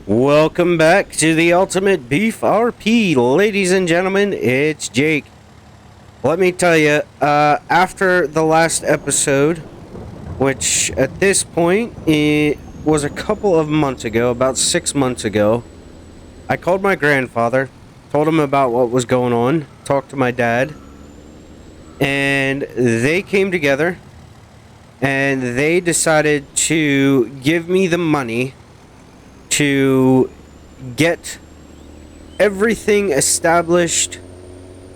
Welcome back to the Ultimate Beef RP, ladies and gentlemen. It's Jake. Let me tell you, after the last episode, which at this point it was a couple of months ago, about 6 months ago, I called my grandfather, told him about what was going on, talked to my dad, and they came together and they decided to give me the money to get everything established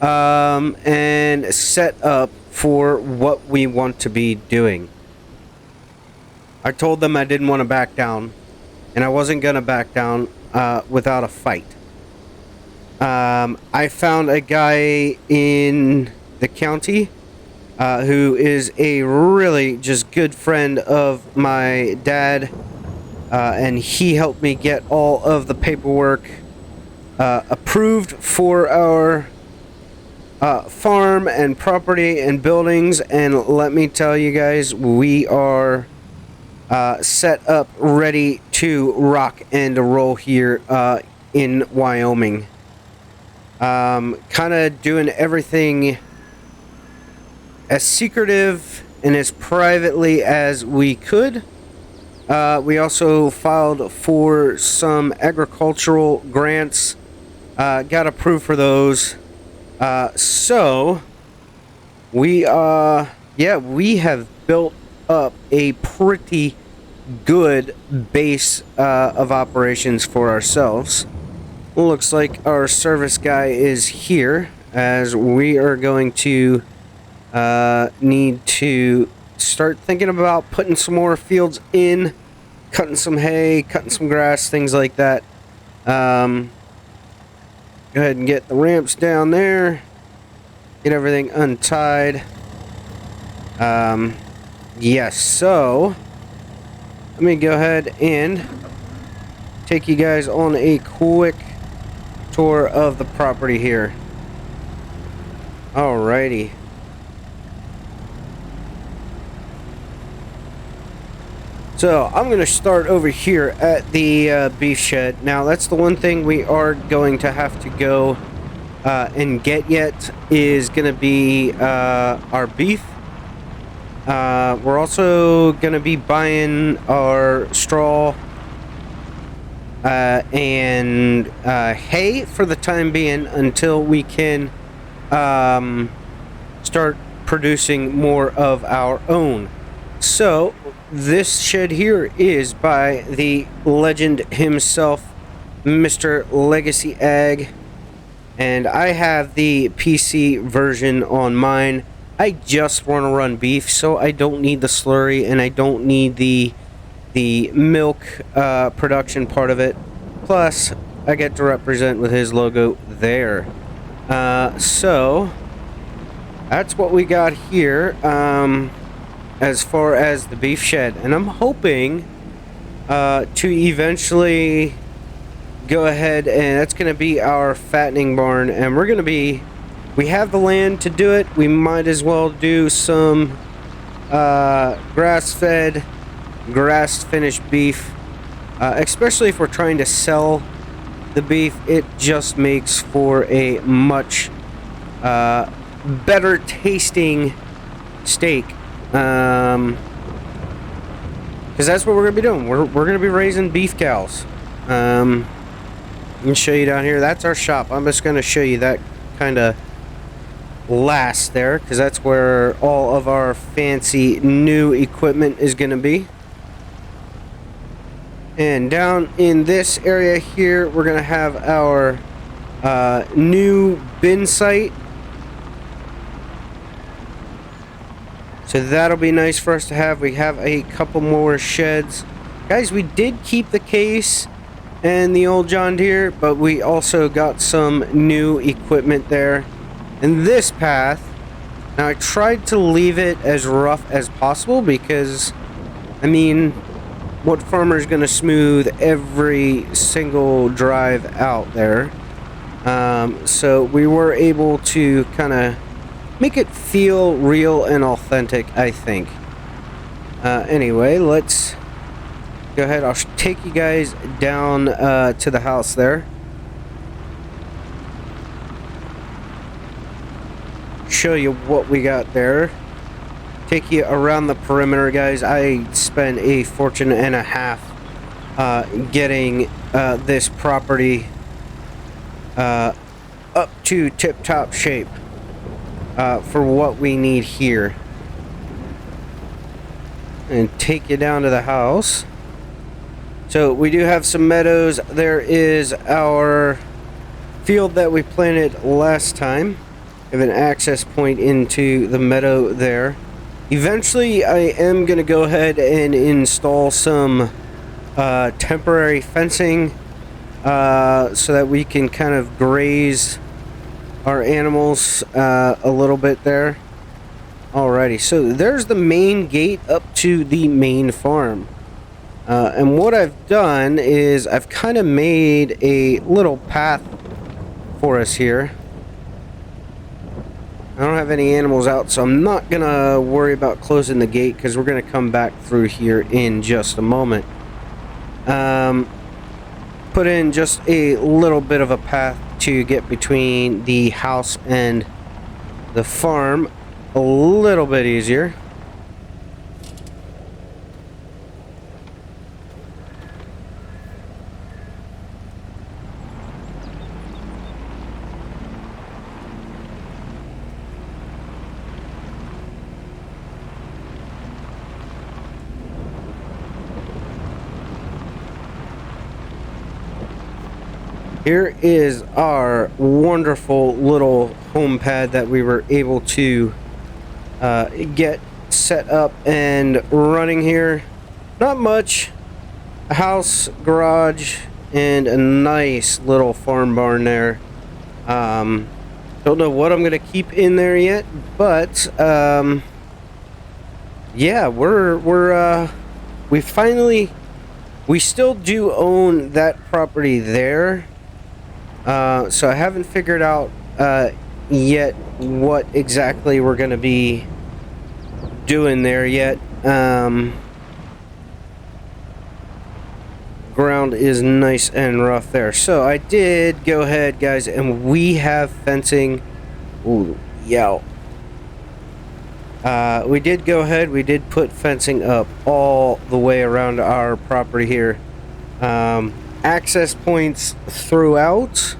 and set up for what we want to be doing. I told them I didn't want to back down, and I wasn't going to back down without a fight. I found a guy in the county who is a really just good friend of my dad. And he helped me get all of the paperwork approved for our farm and property and buildings. And let me tell you guys, we are set up, ready to rock and roll here in Wyoming. Kind of doing everything as secretive and as privately as we could. We also filed for some agricultural grants, got approved for those. So we have built up a pretty good base of operations for ourselves. Looks like our service guy is here, as we are going to need to start thinking about putting some more fields in, cutting some hay, cutting some grass, things like that. Go ahead and get the ramps down there, get everything untied. Yes, so let me go ahead and take you guys on a quick tour of the property here. Alrighty. So, I'm going to start over here at the beef shed. Now, that's the one thing we are going to have to go and get yet, is going to be our beef. We're also going to be buying our straw and hay for the time being until we can start producing more of our own. So, this shed here is by the legend himself, Mr. Legacy Ag, and I have the PC version on mine. I just want to run beef, so I don't need the slurry and I don't need the milk production part of it. Plus, I get to represent with his logo there. So, that's what we got here. As far as the beef shed, and I'm hoping to eventually go ahead, and that's going to be our fattening barn, and we have the land to do it. We might as well do some grass-fed, grass-finished beef, especially if we're trying to sell the beef. It just makes for a much better tasting steak. Because that's what we're gonna be doing. We're gonna be raising beef cows. I can show you down here. That's our shop. I'm just gonna show you that kind of last there, because that's where all of our fancy new equipment is gonna be. And down in this area here, we're gonna have our new bin site. So that'll be nice for us to have. We have a couple more sheds. Guys, we did keep the case and the old John Deere, but we also got some new equipment there. And this path, now I tried to leave it as rough as possible because, I mean, what farmer is going to smooth every single drive out there? So we were able to kind of make it feel real and authentic, I think. Anyway, let's go ahead. I'll take you guys down to the house there. Show you what we got there. Take you around the perimeter, guys. I spent a fortune and a half getting this property up to tip-top shape for what we need here. And take you down to the house. So we do have some meadows. There is our field that we planted last time. We have an access point into the meadow there. Eventually I am going to go ahead and install some temporary fencing so that we can kind of graze our animals a little bit there. Alrighty, so there's the main gate up to the main farm. And what I've done is I've kind of made a little path for us here. I don't have any animals out, so I'm not going to worry about closing the gate because we're going to come back through here in just a moment. Put in just a little bit of a path to get between the house and the farm. A little bit easier. Here is our wonderful little home pad that we were able to get set up and running here. Not much. A house, garage, and a nice little farm barn there. Don't know what I'm gonna keep in there yet, but yeah, we still do own that property there. So I haven't figured out yet what exactly we're going to be doing there yet. Ground is nice and rough there. So I did go ahead, guys, and we have fencing. Ooh, yeah. We did go ahead. We did put fencing up all the way around our property here. Access points throughout,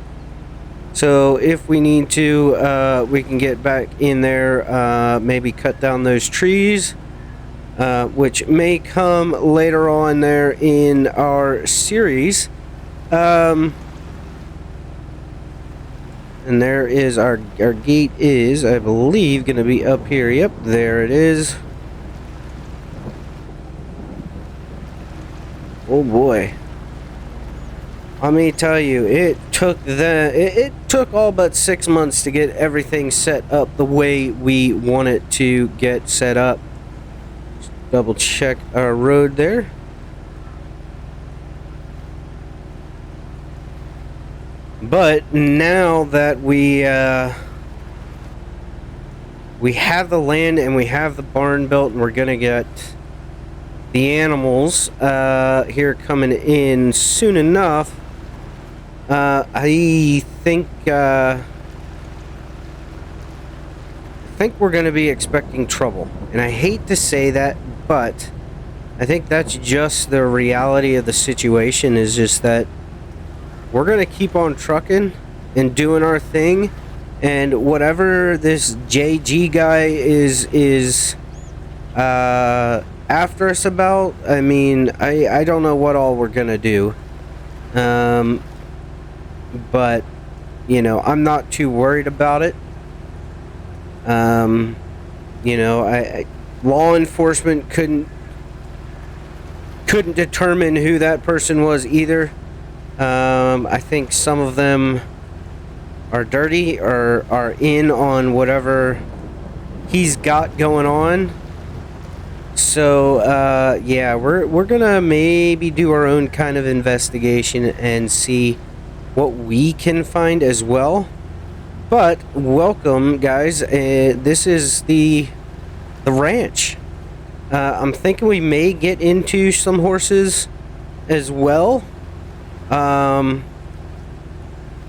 so if we need to we can get back in there, maybe cut down those trees, which may come later on there in our series. And there is our gate is, I believe, going to be up here. Yep, there it is. Oh boy. Let me tell you, it took all but 6 months to get everything set up the way we want it to get set up. Just double check our road there. But now that we have the land and we have the barn built, and we're gonna get the animals here coming in soon enough. I think we're going to be expecting trouble, and I hate to say that, but I think that's just the reality of the situation. Is just that we're going to keep on trucking and doing our thing, and whatever this JG guy is after us about, I mean, I don't know what all we're going to do. But, you know, I'm not too worried about it. You know, law enforcement couldn't determine who that person was either. I think some of them are dirty or are in on whatever he's got going on. So, yeah, we're gonna maybe do our own kind of investigation and see what we can find as well. But welcome, guys. This is the ranch. I'm thinking we may get into some horses as well.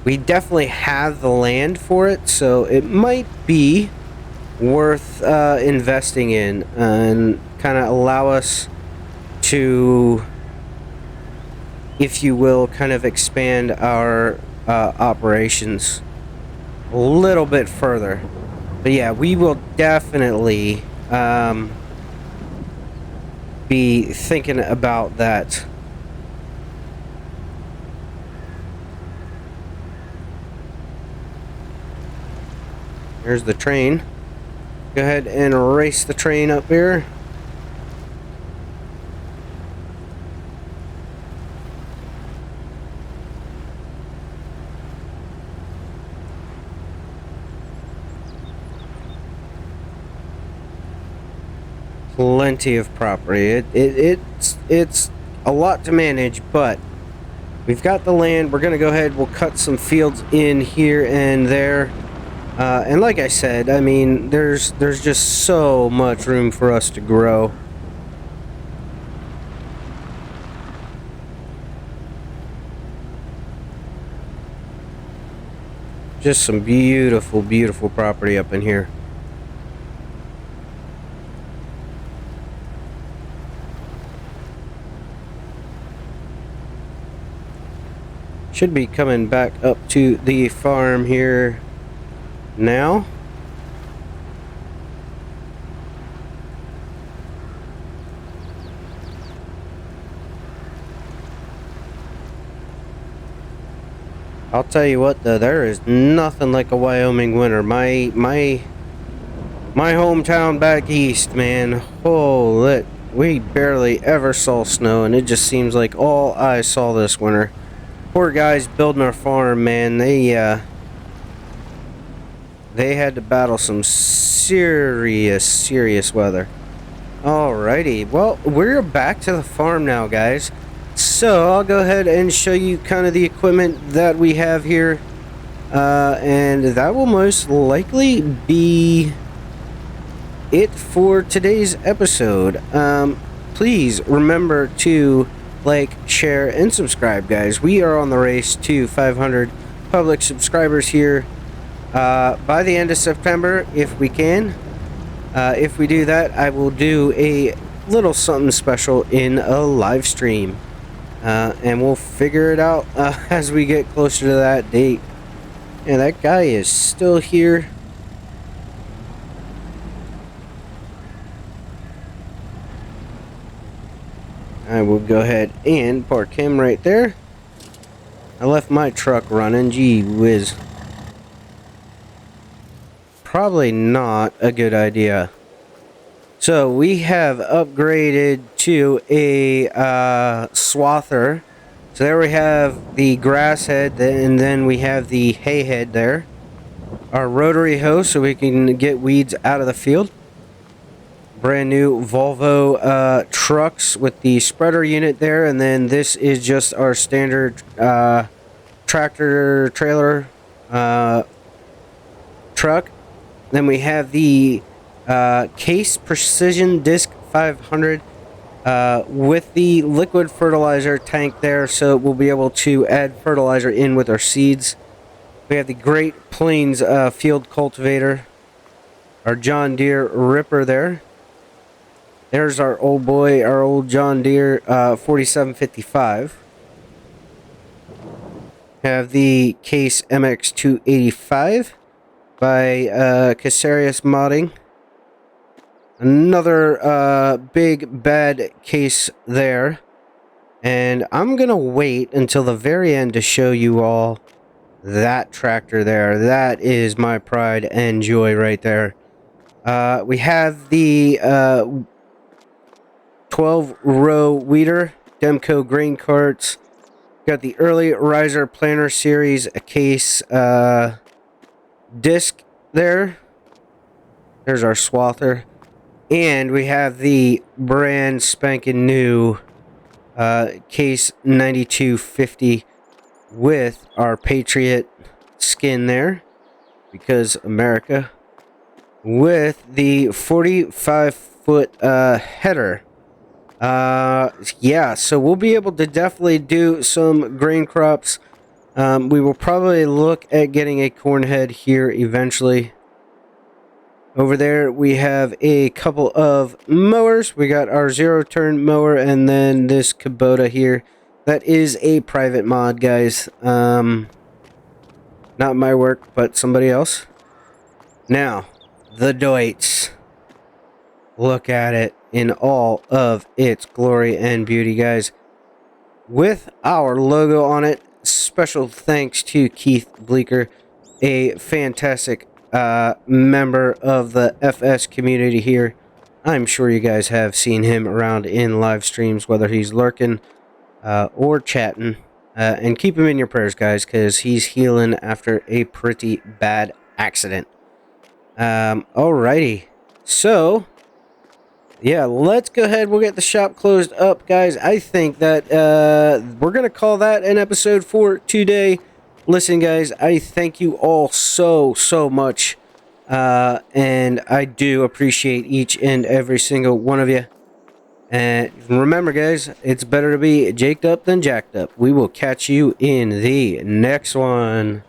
We definitely have the land for it, so it might be worth investing in and kind of allow us to, if you will, kind of expand our operations a little bit further. But yeah, we will definitely be thinking about that. Here's the train. Go ahead and race the train up here. Plenty of property. It's a lot to manage, but we've got the land. We're gonna go ahead. We'll cut some fields in here and there, and like I said, I mean, there's just so much room for us to grow. Just some beautiful, beautiful property up in here. Should be coming back up to the farm here now. I'll tell you what, though, there is nothing like a Wyoming winter. My hometown back east, man. Oh, we barely ever saw snow, and it just seems like all I saw this winter. Poor guys building our farm, man. They had to battle some serious weather. Alrighty, well, we're back to the farm now, guys. So I'll go ahead and show you kind of the equipment that we have here, and that will most likely be it for today's episode. Please remember to like, share, and subscribe, guys. We are on the race to 500 public subscribers here by the end of September, if we can. If we do that, I will do a little something special in a live stream, and we'll figure it out as we get closer to that date. And that guy is still here. I will go ahead and park him right there. I left my truck running. Gee whiz. Probably not a good idea. So we have upgraded to a swather. So there we have the grass head, and then we have the hay head there. Our rotary hoe, so we can get weeds out of the field. Brand new Volvo trucks with the spreader unit there, and then this is just our standard tractor trailer truck. Then we have the Case Precision Disc 500 with the liquid fertilizer tank there, so we'll be able to add fertilizer in with our seeds. We have the Great Plains field cultivator, our John Deere Ripper there. There's our old boy, our old John Deere 4755. Have the Case MX285 by Casarius Modding. Another big bad case there. And I'm going to wait until the very end to show you all that tractor there. That is my pride and joy right there. We have the 12-row weeder, Demco grain carts. Got the early riser planter series, a case disc there. There's our swather. And we have the brand spanking new Case 9250 with our Patriot skin there, because America, with the 45-foot header. Yeah, so we'll be able to definitely do some grain crops. We will probably look at getting a corn head here eventually. Over there, we have a couple of mowers. We got our zero-turn mower and then this Kubota here. That is a private mod, guys. Not my work, but somebody else. Now, the Deutz. Look at it in all of its glory and beauty, guys. With our logo on it. Special thanks to Keith Bleeker, a fantastic member of the FS community here. I'm sure you guys have seen him around in live streams, whether he's lurking or chatting. And keep him in your prayers, guys, because he's healing after a pretty bad accident. Alrighty. So, yeah, let's go ahead. We'll get the shop closed up, guys. I think that we're going to call that an episode for today. Listen, guys, I thank you all so much. And I do appreciate each and every single one of you. And remember, guys, it's better to be jaked up than jacked up. We will catch you in the next one.